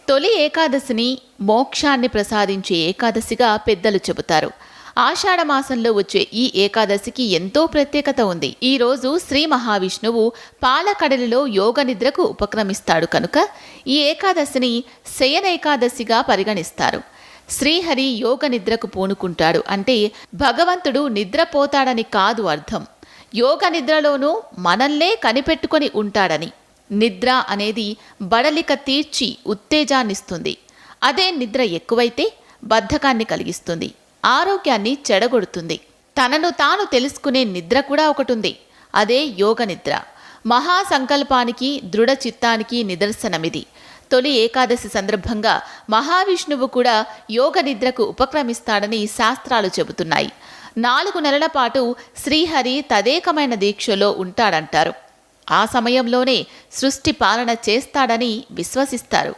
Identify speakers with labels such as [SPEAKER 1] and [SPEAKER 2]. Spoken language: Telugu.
[SPEAKER 1] తొలి ఏకాదశిని మోక్షాన్ని ప్రసాదించే ఏకాదశిగా పెద్దలు చెబుతారు. ఆషాఢమాసంలో వచ్చే ఈ ఏకాదశికి ఎంతో ప్రత్యేకత ఉంది. ఈ రోజు శ్రీ మహావిష్ణువు పాలకడలిలో యోగ నిద్రకు ఉపక్రమిస్తాడు కనుక ఈ ఏకాదశిని శయనేకాదశిగా పరిగణిస్తారు. శ్రీహరి యోగ నిద్రకు పూనుకుంటాడు అంటే భగవంతుడు నిద్రపోతాడని కాదు అర్థం. యోగ నిద్రలోనూ మనల్నే కనిపెట్టుకొని ఉంటాడని. నిద్ర అనేది బడలిక తీర్చి ఉత్తేజాన్నిస్తుంది. అదే నిద్ర ఎక్కువైతే బద్ధకాన్ని కలిగిస్తుంది, ఆరోగ్యాన్ని చెడగొడుతుంది. తనను తాను తెలుసుకునే నిద్ర కూడా ఒకటుంది. అదే యోగ నిద్ర. మహాసంకల్పానికి దృఢ చిత్తానికి నిదర్శనమిది. తొలి ఏకాదశి సందర్భంగా మహావిష్ణువు కూడా యోగ నిద్రకు ఉపక్రమిస్తాడని శాస్త్రాలు చెబుతున్నాయి. 4 నెలల పాటు శ్రీహరి తదేకమైన దీక్షలో ఉంటాడంటారు. ఆ సమయంలోనే సృష్టి పాలన చేస్తాడని విశ్వసిస్తారు.